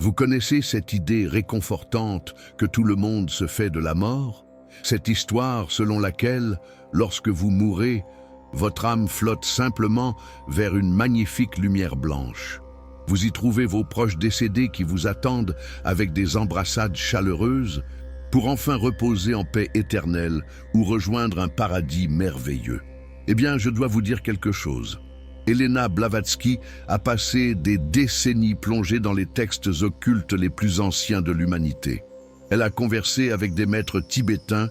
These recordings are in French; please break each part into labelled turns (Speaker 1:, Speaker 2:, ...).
Speaker 1: Vous connaissez cette idée réconfortante que tout le monde se fait de la mort? Cette histoire selon laquelle, lorsque vous mourrez, votre âme flotte simplement vers une magnifique lumière blanche. Vous y trouvez vos proches décédés qui vous attendent avec des embrassades chaleureuses pour enfin reposer en paix éternelle ou rejoindre un paradis merveilleux. Eh bien, je dois vous dire quelque chose. Elena Blavatsky a passé des décennies plongée dans les textes occultes les plus anciens de l'humanité. Elle a conversé avec des maîtres tibétains,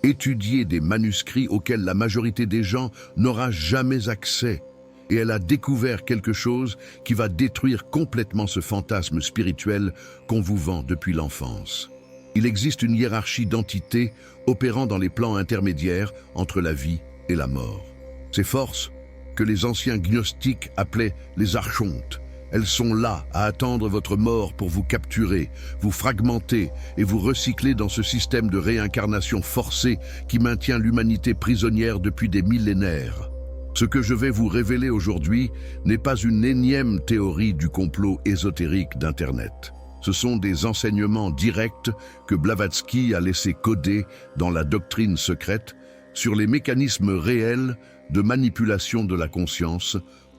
Speaker 1: étudié des manuscrits auxquels la majorité des gens n'aura jamais accès, et elle a découvert quelque chose qui va détruire complètement ce fantasme spirituel qu'on vous vend depuis l'enfance. Il existe une hiérarchie d'entités opérant dans les plans intermédiaires entre la vie et la mort. Ces forces, que les anciens gnostiques appelaient les archontes, elles sont là à attendre votre mort pour vous capturer, vous fragmenter et vous recycler dans ce système de réincarnation forcée qui maintient l'humanité prisonnière depuis des millénaires. Ce que je vais vous révéler aujourd'hui n'est pas une énième théorie du complot ésotérique d'Internet. Ce sont des enseignements directs que Blavatsky a laissés coder dans la doctrine secrète sur les mécanismes réels de manipulation de la conscience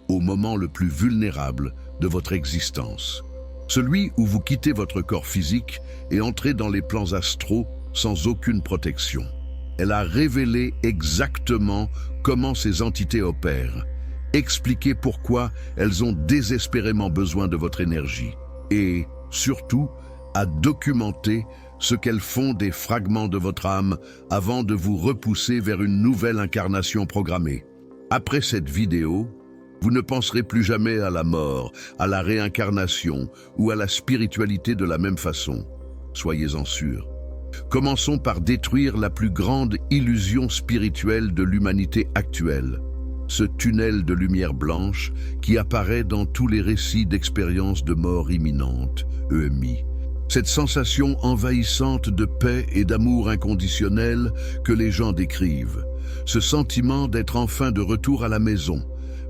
Speaker 1: au moment le plus vulnérable de votre existence. Celui où vous quittez votre corps physique et entrez dans les plans astraux sans aucune protection. Elle a révélé exactement comment ces entités opèrent, expliqué pourquoi elles ont désespérément besoin de votre énergie et, surtout, a documenté ce qu'elles font des fragments de votre âme avant de vous repousser vers une nouvelle incarnation programmée. Après cette vidéo, vous ne penserez plus jamais à la mort, à la réincarnation ou à la spiritualité de la même façon. Soyez-en sûrs. Commençons par détruire la plus grande illusion spirituelle de l'humanité actuelle, ce tunnel de lumière blanche qui apparaît dans tous les récits d'expériences de mort imminente, EMI. Cette sensation envahissante de paix et d'amour inconditionnel que les gens décrivent, ce sentiment d'être enfin de retour à la maison.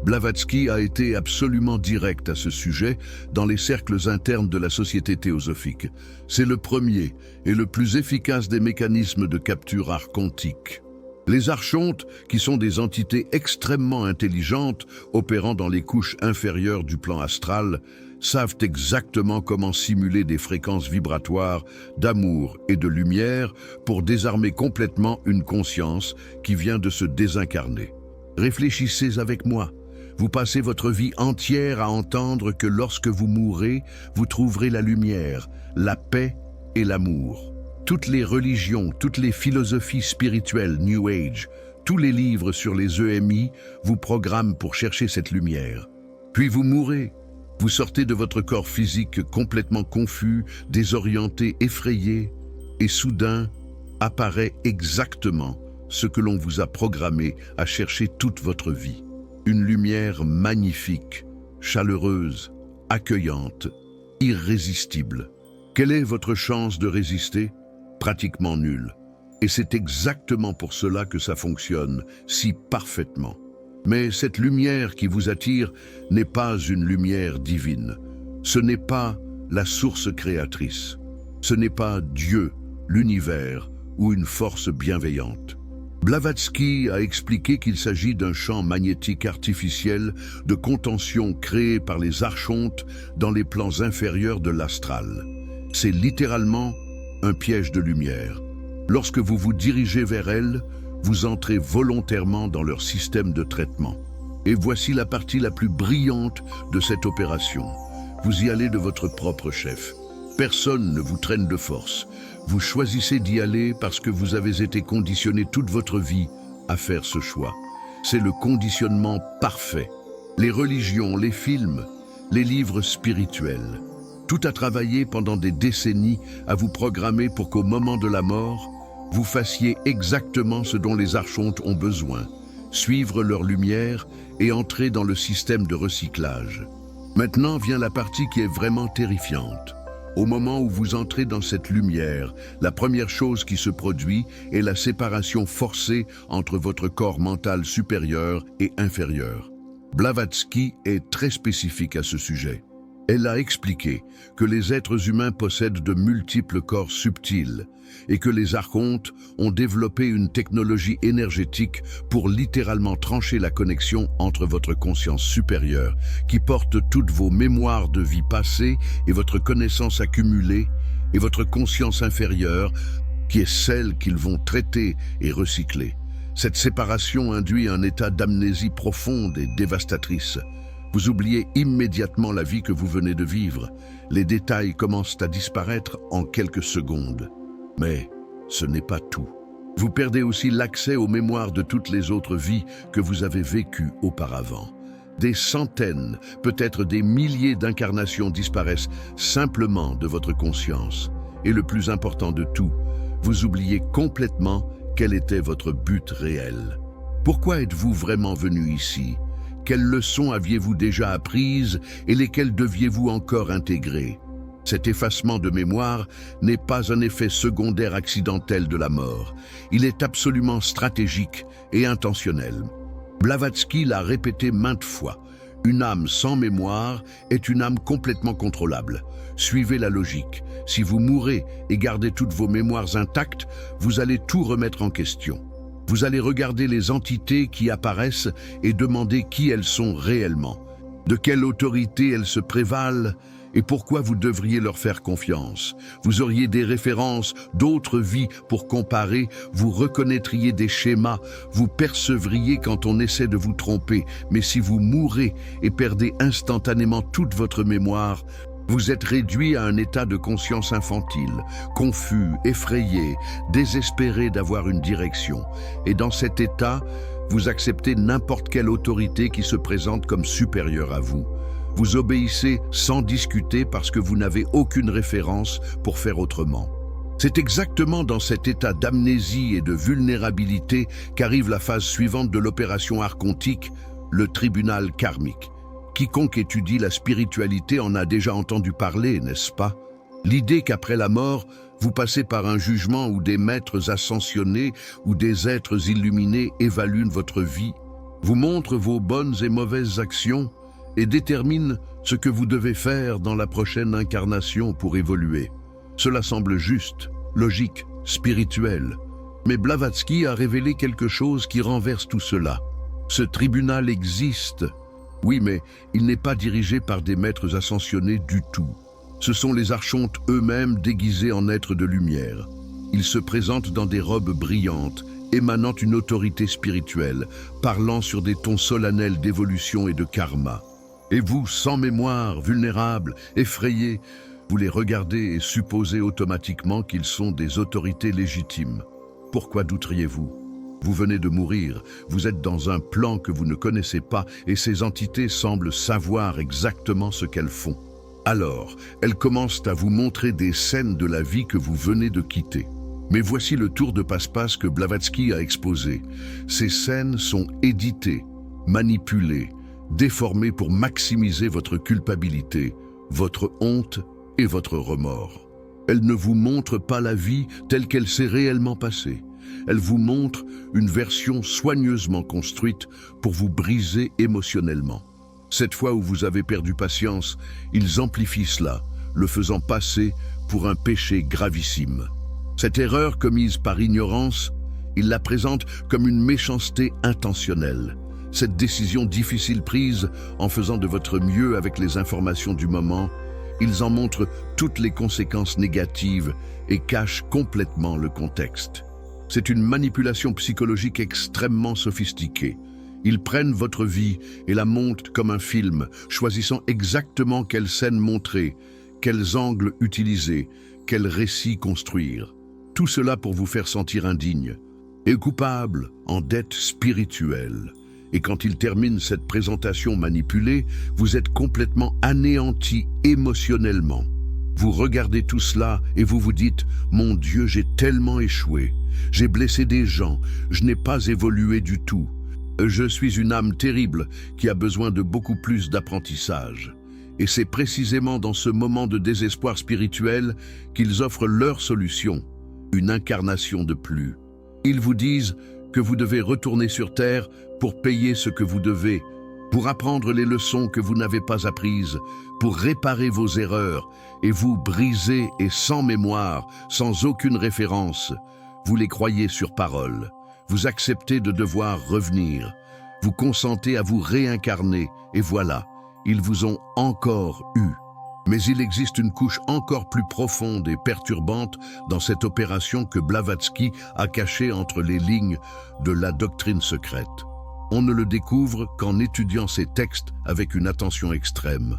Speaker 1: Blavatsky a été absolument direct à ce sujet dans les cercles internes de la société théosophique. C'est le premier et le plus efficace des mécanismes de capture archontique. Les archontes, qui sont des entités extrêmement intelligentes opérant dans les couches inférieures du plan astral, savent exactement comment simuler des fréquences vibratoires d'amour et de lumière pour désarmer complètement une conscience qui vient de se désincarner. Réfléchissez avec moi. Vous passez votre vie entière à entendre que lorsque vous mourrez, vous trouverez la lumière, la paix et l'amour. Toutes les religions, toutes les philosophies spirituelles New Age, tous les livres sur les EMI vous programment pour chercher cette lumière. Puis vous mourrez. Vous sortez de votre corps physique complètement confus, désorienté, effrayé, et soudain apparaît exactement ce que l'on vous a programmé à chercher toute votre vie. Une lumière magnifique, chaleureuse, accueillante, irrésistible. Quelle est votre chance de résister? Pratiquement nulle. Et c'est exactement pour cela que ça fonctionne si parfaitement. Mais cette lumière qui vous attire n'est pas une lumière divine. Ce n'est pas la source créatrice. Ce n'est pas Dieu, l'univers ou une force bienveillante. Blavatsky a expliqué qu'il s'agit d'un champ magnétique artificiel de contention créé par les archontes dans les plans inférieurs de l'astral. C'est littéralement un piège de lumière. Lorsque vous vous dirigez vers elles, vous entrez volontairement dans leur système de traitement. Et voici la partie la plus brillante de cette opération. Vous y allez de votre propre chef. Personne ne vous traîne de force. Vous choisissez d'y aller parce que vous avez été conditionné toute votre vie à faire ce choix. C'est le conditionnement parfait. Les religions, les films, les livres spirituels. Tout a travaillé pendant des décennies à vous programmer pour qu'au moment de la mort, vous fassiez exactement ce dont les archontes ont besoin, suivre leur lumière et entrer dans le système de recyclage. Maintenant vient la partie qui est vraiment terrifiante. Au moment où vous entrez dans cette lumière, la première chose qui se produit est la séparation forcée entre votre corps mental supérieur et inférieur. Blavatsky est très spécifique à ce sujet. Elle a expliqué que les êtres humains possèdent de multiples corps subtils et que les archontes ont développé une technologie énergétique pour littéralement trancher la connexion entre votre conscience supérieure, qui porte toutes vos mémoires de vie passée et votre connaissance accumulée, et votre conscience inférieure, qui est celle qu'ils vont traiter et recycler. Cette séparation induit un état d'amnésie profonde et dévastatrice. Vous oubliez immédiatement la vie que vous venez de vivre. Les détails commencent à disparaître en quelques secondes. Mais ce n'est pas tout. Vous perdez aussi l'accès aux mémoires de toutes les autres vies que vous avez vécues auparavant. Des centaines, peut-être des milliers d'incarnations disparaissent simplement de votre conscience. Et le plus important de tout, vous oubliez complètement quel était votre but réel. Pourquoi êtes-vous vraiment venu ici ? Quelles leçons aviez-vous déjà apprises et lesquelles deviez-vous encore intégrer? Cet effacement de mémoire n'est pas un effet secondaire accidentel de la mort. Il est absolument stratégique et intentionnel. Blavatsky l'a répété maintes fois. Une âme sans mémoire est une âme complètement contrôlable. Suivez la logique. Si vous mourrez et gardez toutes vos mémoires intactes, vous allez tout remettre en question. Vous allez regarder les entités qui apparaissent et demander qui elles sont réellement, de quelle autorité elles se prévalent et pourquoi vous devriez leur faire confiance. Vous auriez des références d'autres vies pour comparer, vous reconnaîtriez des schémas, vous percevriez quand on essaie de vous tromper. Mais si vous mourrez et perdez instantanément toute votre mémoire, vous êtes réduit à un état de conscience infantile, confus, effrayé, désespéré d'avoir une direction. Et dans cet état, vous acceptez n'importe quelle autorité qui se présente comme supérieure à vous. Vous obéissez sans discuter parce que vous n'avez aucune référence pour faire autrement. C'est exactement dans cet état d'amnésie et de vulnérabilité qu'arrive la phase suivante de l'opération archontique, le tribunal karmique. Quiconque étudie la spiritualité en a déjà entendu parler, n'est-ce pas? L'idée qu'après la mort, vous passez par un jugement où des maîtres ascensionnés ou des êtres illuminés évaluent votre vie, vous montrent vos bonnes et mauvaises actions et déterminent ce que vous devez faire dans la prochaine incarnation pour évoluer. Cela semble juste, logique, spirituel. Mais Blavatsky a révélé quelque chose qui renverse tout cela. Ce tribunal existe. Oui, mais il n'est pas dirigé par des maîtres ascensionnés du tout. Ce sont les archontes eux-mêmes déguisés en êtres de lumière. Ils se présentent dans des robes brillantes, émanant une autorité spirituelle, parlant sur des tons solennels d'évolution et de karma. Et vous, sans mémoire, vulnérables, effrayés, vous les regardez et supposez automatiquement qu'ils sont des autorités légitimes. Pourquoi douteriez-vous ? Vous venez de mourir, vous êtes dans un plan que vous ne connaissez pas et ces entités semblent savoir exactement ce qu'elles font. Alors, elles commencent à vous montrer des scènes de la vie que vous venez de quitter. Mais voici le tour de passe-passe que Blavatsky a exposé. Ces scènes sont éditées, manipulées, déformées pour maximiser votre culpabilité, votre honte et votre remords. Elles ne vous montrent pas la vie telle qu'elle s'est réellement passée. Elle vous montre une version soigneusement construite pour vous briser émotionnellement. Cette fois où vous avez perdu patience, ils amplifient cela, le faisant passer pour un péché gravissime. Cette erreur commise par ignorance, ils la présentent comme une méchanceté intentionnelle. Cette décision difficile prise en faisant de votre mieux avec les informations du moment, ils en montrent toutes les conséquences négatives et cachent complètement le contexte. C'est une manipulation psychologique extrêmement sophistiquée. Ils prennent votre vie et la montent comme un film, choisissant exactement quelle scène montrer, quels angles utiliser, quel récit construire. Tout cela pour vous faire sentir indigne et coupable, en dette spirituelle. Et quand ils terminent cette présentation manipulée, vous êtes complètement anéanti émotionnellement. Vous regardez tout cela et vous vous dites « Mon Dieu, j'ai tellement échoué. J'ai blessé des gens. Je n'ai pas évolué du tout. Je suis une âme terrible qui a besoin de beaucoup plus d'apprentissage. » Et c'est précisément dans ce moment de désespoir spirituel qu'ils offrent leur solution, une incarnation de plus. Ils vous disent que vous devez retourner sur Terre pour payer ce que vous devez, pour apprendre les leçons que vous n'avez pas apprises, pour réparer vos erreurs, et vous brisez et sans mémoire, sans aucune référence. Vous les croyez sur parole. Vous acceptez de devoir revenir. Vous consentez à vous réincarner, et voilà, ils vous ont encore eu. Mais il existe une couche encore plus profonde et perturbante dans cette opération que Blavatsky a cachée entre les lignes de la doctrine secrète. On ne le découvre qu'en étudiant ces textes avec une attention extrême.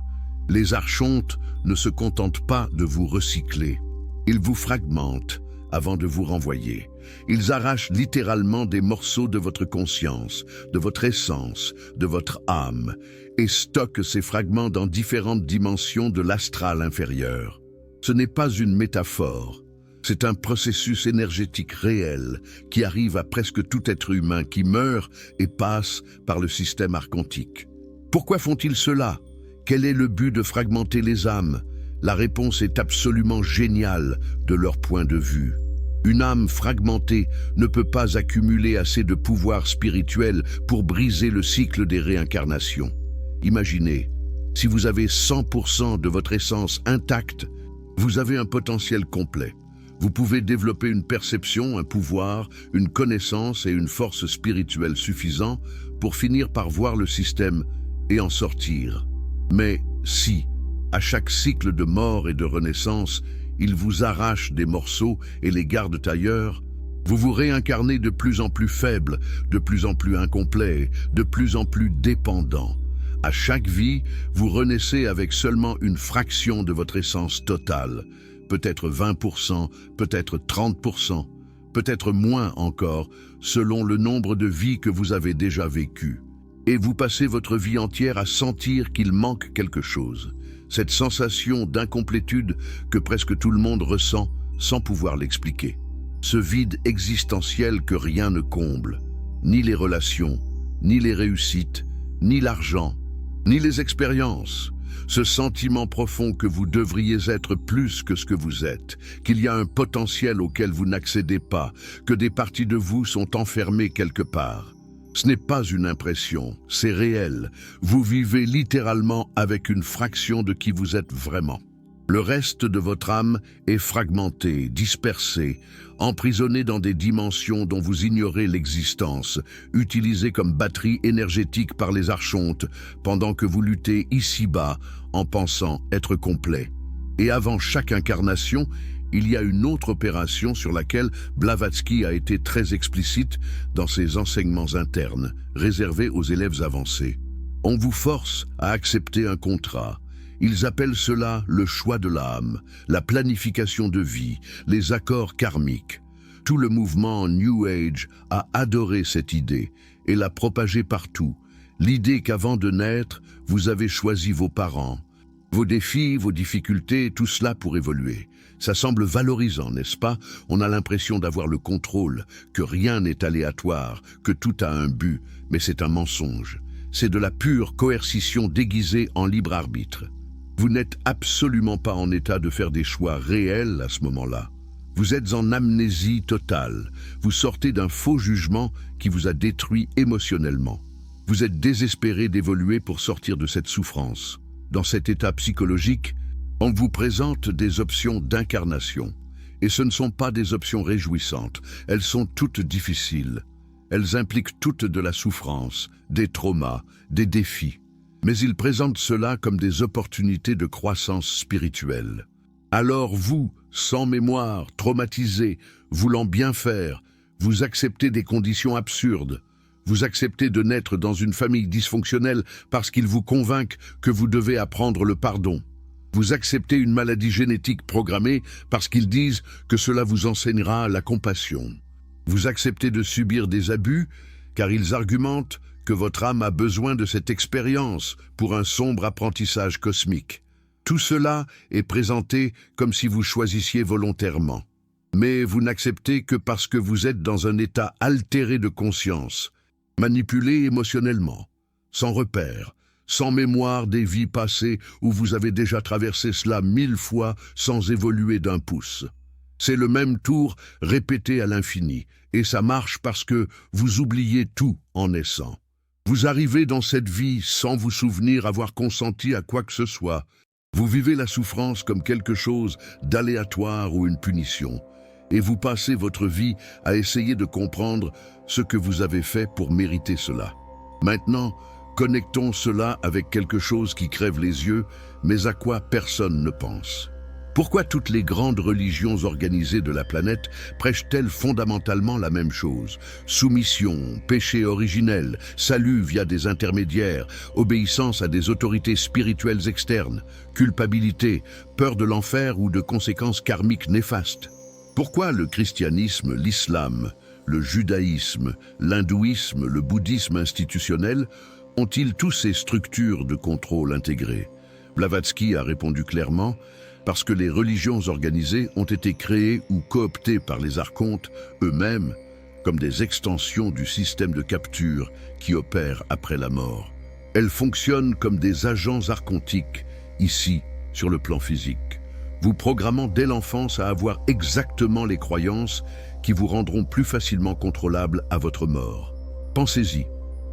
Speaker 1: Les archontes ne se contentent pas de vous recycler. Ils vous fragmentent avant de vous renvoyer. Ils arrachent littéralement des morceaux de votre conscience, de votre essence, de votre âme, et stockent ces fragments dans différentes dimensions de l'astral inférieur. Ce n'est pas une métaphore, c'est un processus énergétique réel qui arrive à presque tout être humain qui meurt et passe par le système archontique. Pourquoi font-ils cela? Quel est le but de fragmenter les âmes? La réponse est absolument géniale de leur point de vue. Une âme fragmentée ne peut pas accumuler assez de pouvoir spirituel pour briser le cycle des réincarnations. Imaginez, si vous avez 100% de votre essence intacte, vous avez un potentiel complet. Vous pouvez développer une perception, un pouvoir, une connaissance et une force spirituelle suffisants pour finir par voir le système et en sortir. Mais si, à chaque cycle de mort et de renaissance, ils vous arrachent des morceaux et les gardent ailleurs, vous vous réincarnez de plus en plus faible, de plus en plus incomplet, de plus en plus dépendant. À chaque vie, vous renaissez avec seulement une fraction de votre essence totale, peut-être 20%, peut-être 30%, peut-être moins encore, selon le nombre de vies que vous avez déjà vécues. Et vous passez votre vie entière à sentir qu'il manque quelque chose. Cette sensation d'incomplétude que presque tout le monde ressent sans pouvoir l'expliquer. Ce vide existentiel que rien ne comble, ni les relations, ni les réussites, ni l'argent, ni les expériences. Ce sentiment profond que vous devriez être plus que ce que vous êtes, qu'il y a un potentiel auquel vous n'accédez pas, que des parties de vous sont enfermées quelque part. Ce n'est pas une impression, c'est réel. Vous vivez littéralement avec une fraction de qui vous êtes vraiment. Le reste de votre âme est fragmenté, dispersé, emprisonné dans des dimensions dont vous ignorez l'existence, utilisé comme batterie énergétique par les archontes, pendant que vous luttez ici-bas en pensant être complet. Et avant chaque incarnation, il y a une autre opération sur laquelle Blavatsky a été très explicite dans ses enseignements internes, réservés aux élèves avancés. On vous force à accepter un contrat. Ils appellent cela le choix de l'âme, la planification de vie, les accords karmiques. Tout le mouvement New Age a adoré cette idée et l'a propagée partout. L'idée qu'avant de naître, vous avez choisi vos parents. Vos défis, vos difficultés, tout cela pour évoluer. Ça semble valorisant, n'est-ce pas? On a l'impression d'avoir le contrôle, que rien n'est aléatoire, que tout a un but, mais c'est un mensonge. C'est de la pure coercition déguisée en libre arbitre. Vous n'êtes absolument pas en état de faire des choix réels à ce moment-là. Vous êtes en amnésie totale. Vous sortez d'un faux jugement qui vous a détruit émotionnellement. Vous êtes désespéré d'évoluer pour sortir de cette souffrance. Dans cet état psychologique, on vous présente des options d'incarnation. Et ce ne sont pas des options réjouissantes. Elles sont toutes difficiles. Elles impliquent toutes de la souffrance, des traumas, des défis. Mais ils présentent cela comme des opportunités de croissance spirituelle. Alors vous, sans mémoire, traumatisé, voulant bien faire, vous acceptez des conditions absurdes. Vous acceptez de naître dans une famille dysfonctionnelle parce qu'ils vous convainquent que vous devez apprendre le pardon. Vous acceptez une maladie génétique programmée parce qu'ils disent que cela vous enseignera la compassion. Vous acceptez de subir des abus car ils argumentent que votre âme a besoin de cette expérience pour un sombre apprentissage cosmique. Tout cela est présenté comme si vous choisissiez volontairement. Mais vous n'acceptez que parce que vous êtes dans un état altéré de conscience, manipulé émotionnellement, sans repère, sans mémoire des vies passées où vous avez déjà traversé cela 1000 fois sans évoluer d'un pouce. C'est le même tour répété à l'infini, et ça marche parce que vous oubliez tout en naissant. Vous arrivez dans cette vie sans vous souvenir avoir consenti à quoi que ce soit. Vous vivez la souffrance comme quelque chose d'aléatoire ou une punition. Et vous passez votre vie à essayer de comprendre ce que vous avez fait pour mériter cela. Maintenant, connectons cela avec quelque chose qui crève les yeux, mais à quoi personne ne pense. Pourquoi toutes les grandes religions organisées de la planète prêchent-elles fondamentalement la même chose? Soumission, péché originel, salut via des intermédiaires, obéissance à des autorités spirituelles externes, culpabilité, peur de l'enfer ou de conséquences karmiques néfastes. Pourquoi le christianisme, l'islam, le judaïsme, l'hindouisme, le bouddhisme institutionnel ont-ils tous ces structures de contrôle intégrées? Blavatsky a répondu clairement: parce que les religions organisées ont été créées ou cooptées par les archontes eux-mêmes comme des extensions du système de capture qui opère après la mort. Elles fonctionnent comme des agents archontiques, ici, sur le plan physique, vous programmant dès l'enfance à avoir exactement les croyances qui vous rendront plus facilement contrôlables à votre mort. Pensez-y,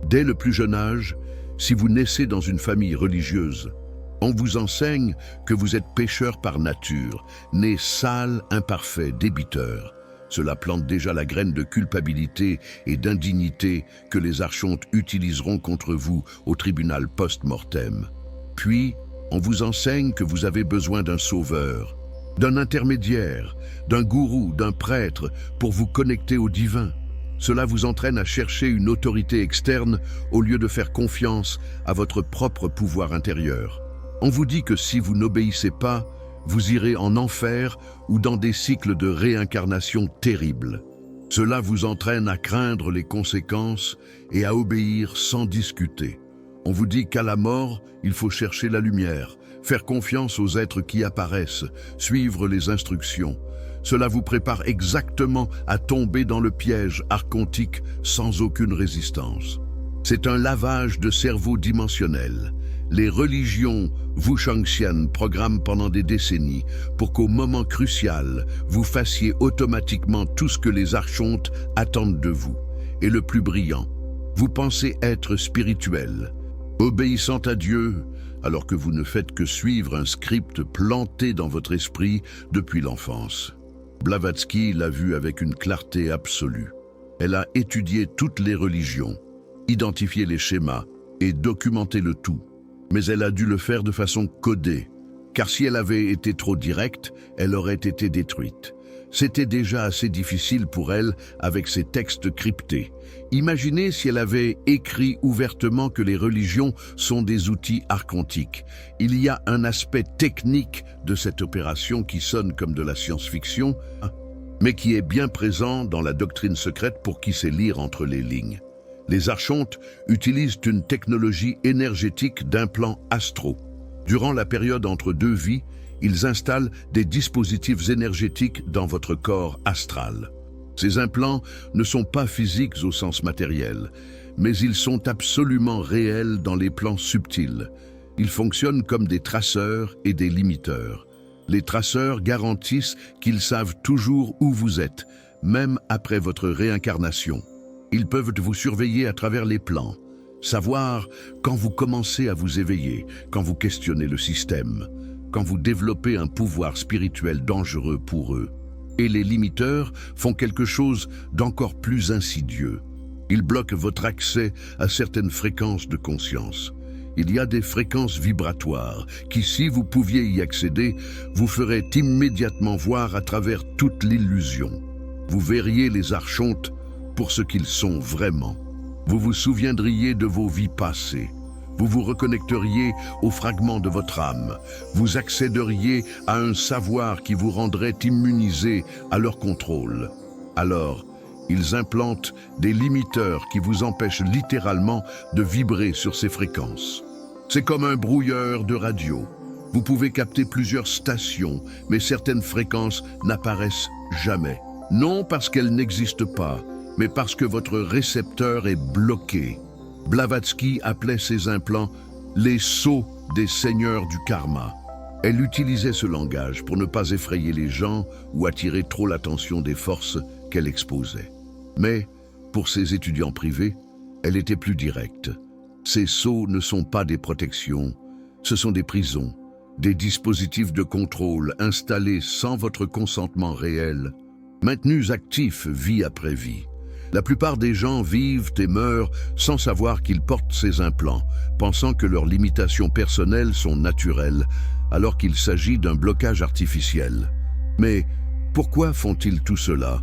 Speaker 1: dès le plus jeune âge, si vous naissez dans une famille religieuse, on vous enseigne que vous êtes pécheur par nature, né sale, imparfait, débiteur. Cela plante déjà la graine de culpabilité et d'indignité que les archontes utiliseront contre vous au tribunal post-mortem. Puis, on vous enseigne que vous avez besoin d'un sauveur, d'un intermédiaire, d'un gourou, d'un prêtre pour vous connecter au divin. Cela vous entraîne à chercher une autorité externe au lieu de faire confiance à votre propre pouvoir intérieur. On vous dit que si vous n'obéissez pas, vous irez en enfer ou dans des cycles de réincarnation terribles. Cela vous entraîne à craindre les conséquences et à obéir sans discuter. On vous dit qu'à la mort, il faut chercher la lumière, faire confiance aux êtres qui apparaissent, suivre les instructions. Cela vous prépare exactement à tomber dans le piège archontique sans aucune résistance. C'est un lavage de cerveau dimensionnel. Les religions Wushangxian programment pendant des décennies pour qu'au moment crucial, vous fassiez automatiquement tout ce que les archontes attendent de vous. Et le plus brillant, vous pensez être spirituel, obéissant à Dieu, alors que vous ne faites que suivre un script planté dans votre esprit depuis l'enfance. Blavatsky l'a vu avec une clarté absolue. Elle a étudié toutes les religions, identifié les schémas et documenté le tout. Mais elle a dû le faire de façon codée, car si elle avait été trop directe, elle aurait été détruite. C'était déjà assez difficile pour elle avec ses textes cryptés. Imaginez si elle avait écrit ouvertement que les religions sont des outils archontiques. Il y a un aspect technique de cette opération qui sonne comme de la science-fiction, mais qui est bien présent dans la doctrine secrète pour qui sait lire entre les lignes. Les archontes utilisent une technologie énergétique d'implants astraux. Durant la période entre deux vies, ils installent des dispositifs énergétiques dans votre corps astral. Ces implants ne sont pas physiques au sens matériel, mais ils sont absolument réels dans les plans subtils. Ils fonctionnent comme des traceurs et des limiteurs. Les traceurs garantissent qu'ils savent toujours où vous êtes, même après votre réincarnation. Ils peuvent vous surveiller à travers les plans, savoir quand vous commencez à vous éveiller, quand vous questionnez le système, quand vous développez un pouvoir spirituel dangereux pour eux. Et les limiteurs font quelque chose d'encore plus insidieux. Ils bloquent votre accès à certaines fréquences de conscience. Il y a des fréquences vibratoires qui, si vous pouviez y accéder, vous feraient immédiatement voir à travers toute l'illusion. Vous verriez les archontes pour ce qu'ils sont vraiment. Vous vous souviendriez de vos vies passées. Vous vous reconnecteriez aux fragments de votre âme. Vous accéderiez à un savoir qui vous rendrait immunisé à leur contrôle. Alors, ils implantent des limiteurs qui vous empêchent littéralement de vibrer sur ces fréquences. C'est comme un brouilleur de radio. Vous pouvez capter plusieurs stations, mais certaines fréquences n'apparaissent jamais. Non parce qu'elles n'existent pas, mais parce que votre récepteur est bloqué. Blavatsky appelait ces implants les sceaux des seigneurs du karma. Elle utilisait ce langage pour ne pas effrayer les gens ou attirer trop l'attention des forces qu'elle exposait. Mais, pour ses étudiants privés, elle était plus directe. Ces sceaux ne sont pas des protections, ce sont des prisons, des dispositifs de contrôle installés sans votre consentement réel, maintenus actifs vie après vie. La plupart des gens vivent et meurent sans savoir qu'ils portent ces implants, pensant que leurs limitations personnelles sont naturelles, alors qu'il s'agit d'un blocage artificiel. Mais pourquoi font-ils tout cela?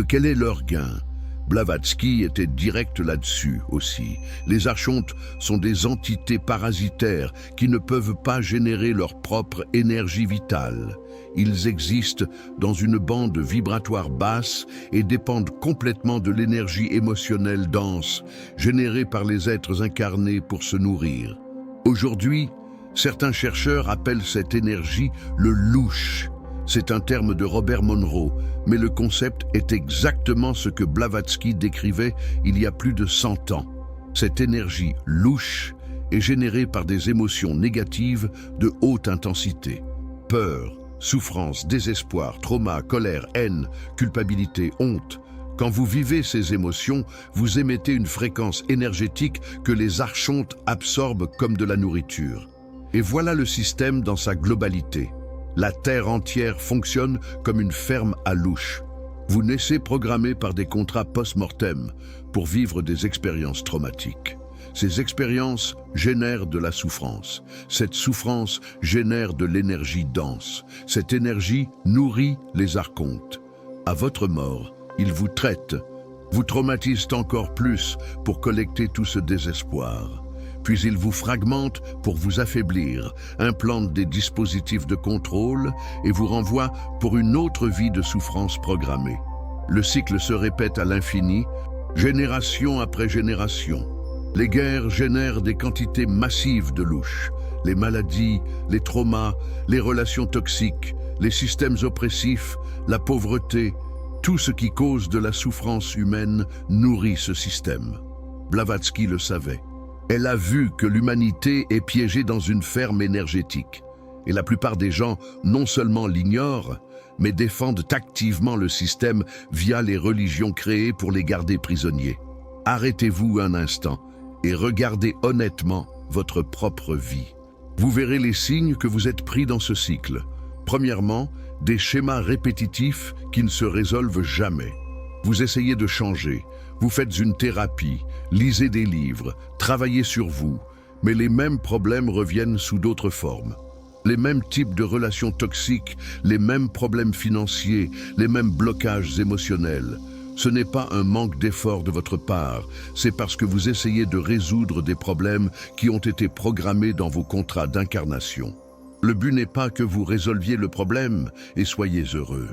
Speaker 1: Quel est leur gain? Blavatsky était direct là-dessus aussi. Les archontes sont des entités parasitaires qui ne peuvent pas générer leur propre énergie vitale. Ils existent dans une bande vibratoire basse et dépendent complètement de l'énergie émotionnelle dense générée par les êtres incarnés pour se nourrir. Aujourd'hui, certains chercheurs appellent cette énergie le louche. C'est un terme de Robert Monroe, mais le concept est exactement ce que Blavatsky décrivait il y a plus de 100 ans. Cette énergie louche est générée par des émotions négatives de haute intensité. Peur, souffrance, désespoir, trauma, colère, haine, culpabilité, honte. Quand vous vivez ces émotions, vous émettez une fréquence énergétique que les archontes absorbent comme de la nourriture. Et voilà le système dans sa globalité. La Terre entière fonctionne comme une ferme à louche. Vous naissez programmé par des contrats post-mortem pour vivre des expériences traumatiques. Ces expériences génèrent de la souffrance. Cette souffrance génère de l'énergie dense. Cette énergie nourrit les archontes. À votre mort, ils vous traitent, vous traumatisent encore plus pour collecter tout ce désespoir. Puis ils vous fragmentent pour vous affaiblir, implantent des dispositifs de contrôle et vous renvoient pour une autre vie de souffrance programmée. Le cycle se répète à l'infini, génération après génération. Les guerres génèrent des quantités massives de louches. Les maladies, les traumas, les relations toxiques, les systèmes oppressifs, la pauvreté, tout ce qui cause de la souffrance humaine nourrit ce système. Blavatsky le savait. Elle a vu que l'humanité est piégée dans une ferme énergétique. Et la plupart des gens non seulement l'ignorent, mais défendent activement le système via les religions créées pour les garder prisonniers. Arrêtez-vous un instant et regardez honnêtement votre propre vie. Vous verrez les signes que vous êtes pris dans ce cycle. Premièrement, des schémas répétitifs qui ne se résolvent jamais. Vous essayez de changer, vous faites une thérapie, lisez des livres, travaillez sur vous, mais les mêmes problèmes reviennent sous d'autres formes. Les mêmes types de relations toxiques, les mêmes problèmes financiers, les mêmes blocages émotionnels. Ce n'est pas un manque d'effort de votre part, c'est parce que vous essayez de résoudre des problèmes qui ont été programmés dans vos contrats d'incarnation. Le but n'est pas que vous résolviez le problème et soyez heureux.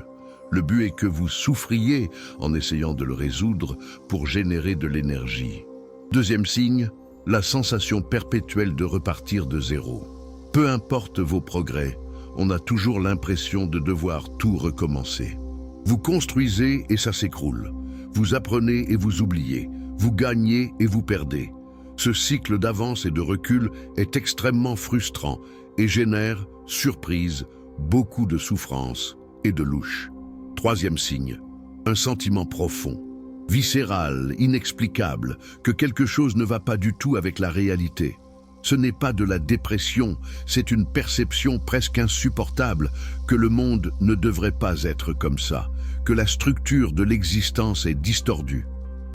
Speaker 1: Le but est que vous souffriez en essayant de le résoudre pour générer de l'énergie. Deuxième signe, la sensation perpétuelle de repartir de zéro. Peu importe vos progrès, on a toujours l'impression de devoir tout recommencer. Vous construisez et ça s'écroule. Vous apprenez et vous oubliez. Vous gagnez et vous perdez. Ce cycle d'avance et de recul est extrêmement frustrant et génère, surprise, beaucoup de souffrance et de louche. Troisième signe, un sentiment profond, viscéral, inexplicable, que quelque chose ne va pas du tout avec la réalité. Ce n'est pas de la dépression, c'est une perception presque insupportable que le monde ne devrait pas être comme ça, que la structure de l'existence est distordue.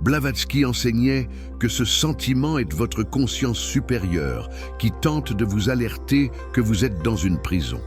Speaker 1: Blavatsky enseignait que ce sentiment est votre conscience supérieure qui tente de vous alerter que vous êtes dans une prison.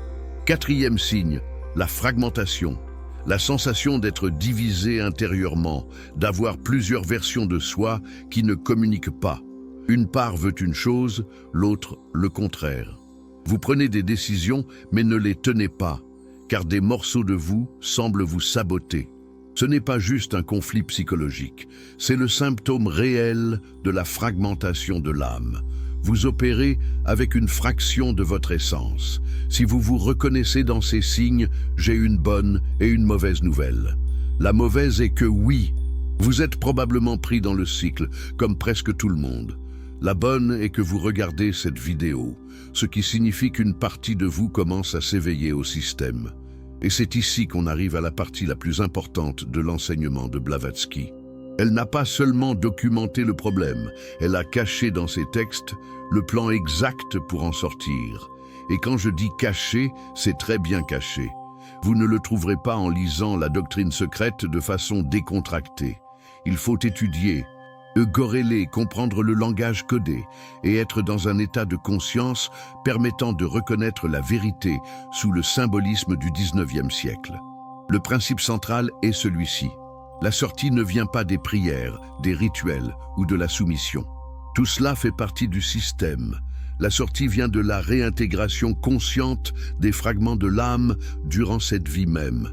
Speaker 1: Quatrième signe, la fragmentation. La sensation d'être divisé intérieurement, d'avoir plusieurs versions de soi qui ne communiquent pas. Une part veut une chose, l'autre le contraire. Vous prenez des décisions mais ne les tenez pas, car des morceaux de vous semblent vous saboter. Ce n'est pas juste un conflit psychologique, c'est le symptôme réel de la fragmentation de l'âme. Vous opérez avec une fraction de votre essence. Si vous vous reconnaissez dans ces signes, j'ai une bonne et une mauvaise nouvelle. La mauvaise est que oui, vous êtes probablement pris dans le cycle, comme presque tout le monde. La bonne est que vous regardez cette vidéo, ce qui signifie qu'une partie de vous commence à s'éveiller au système. Et c'est ici qu'on arrive à la partie la plus importante de l'enseignement de Blavatsky. Elle n'a pas seulement documenté le problème, elle a caché dans ses textes le plan exact pour en sortir. Et quand je dis caché, c'est très bien caché. Vous ne le trouverez pas en lisant la doctrine secrète de façon décontractée. Il faut étudier, corréler, comprendre le langage codé et être dans un état de conscience permettant de reconnaître la vérité sous le symbolisme du 19e siècle. Le principe central est celui-ci. La sortie ne vient pas des prières, des rituels ou de la soumission. Tout cela fait partie du système. La sortie vient de la réintégration consciente des fragments de l'âme durant cette vie même.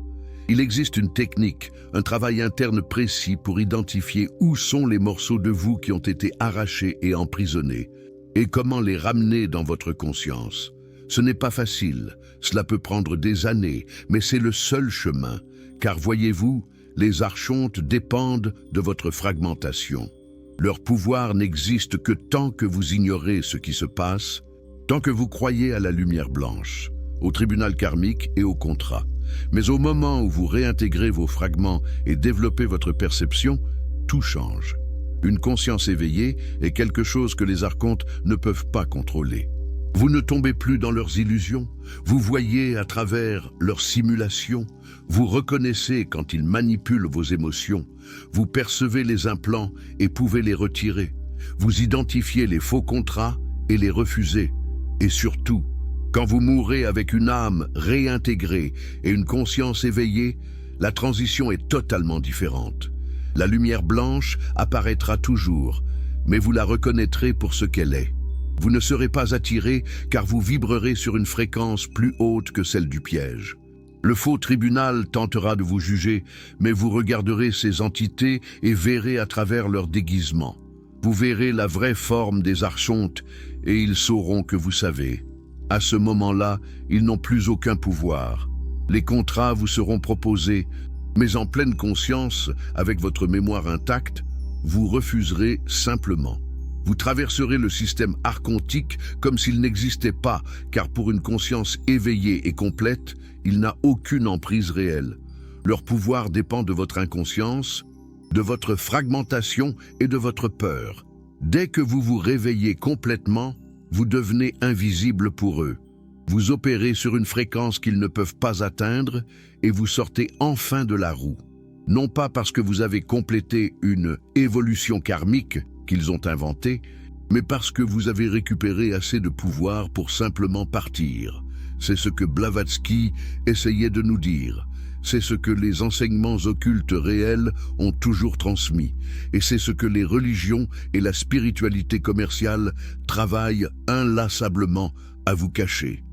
Speaker 1: Il existe une technique, un travail interne précis pour identifier où sont les morceaux de vous qui ont été arrachés et emprisonnés, et comment les ramener dans votre conscience. Ce n'est pas facile, cela peut prendre des années, mais c'est le seul chemin, car voyez-vous, les archontes dépendent de votre fragmentation. Leur pouvoir n'existe que tant que vous ignorez ce qui se passe, tant que vous croyez à la lumière blanche, au tribunal karmique et au contrat. Mais au moment où vous réintégrez vos fragments et développez votre perception, tout change. Une conscience éveillée est quelque chose que les archontes ne peuvent pas contrôler. Vous ne tombez plus dans leurs illusions, vous voyez à travers leurs simulations, vous reconnaissez quand ils manipulent vos émotions, vous percevez les implants et pouvez les retirer, vous identifiez les faux contrats et les refusez. Et surtout, quand vous mourrez avec une âme réintégrée et une conscience éveillée, la transition est totalement différente. La lumière blanche apparaîtra toujours, mais vous la reconnaîtrez pour ce qu'elle est. Vous ne serez pas attiré car vous vibrerez sur une fréquence plus haute que celle du piège. Le faux tribunal tentera de vous juger, mais vous regarderez ces entités et verrez à travers leur déguisement. Vous verrez la vraie forme des archontes et ils sauront que vous savez. À ce moment-là, ils n'ont plus aucun pouvoir. Les contrats vous seront proposés, mais en pleine conscience, avec votre mémoire intacte, vous refuserez simplement. Vous traverserez le système archontique comme s'il n'existait pas, car pour une conscience éveillée et complète, il n'a aucune emprise réelle. Leur pouvoir dépend de votre inconscience, de votre fragmentation et de votre peur. Dès que vous vous réveillez complètement, vous devenez invisible pour eux. Vous opérez sur une fréquence qu'ils ne peuvent pas atteindre et vous sortez enfin de la roue. Non pas parce que vous avez complété une évolution karmique qu'ils ont inventée, mais parce que vous avez récupéré assez de pouvoir pour simplement partir. C'est ce que Blavatsky essayait de nous dire. C'est ce que les enseignements occultes réels ont toujours transmis. Et c'est ce que les religions et la spiritualité commerciale travaillent inlassablement à vous cacher.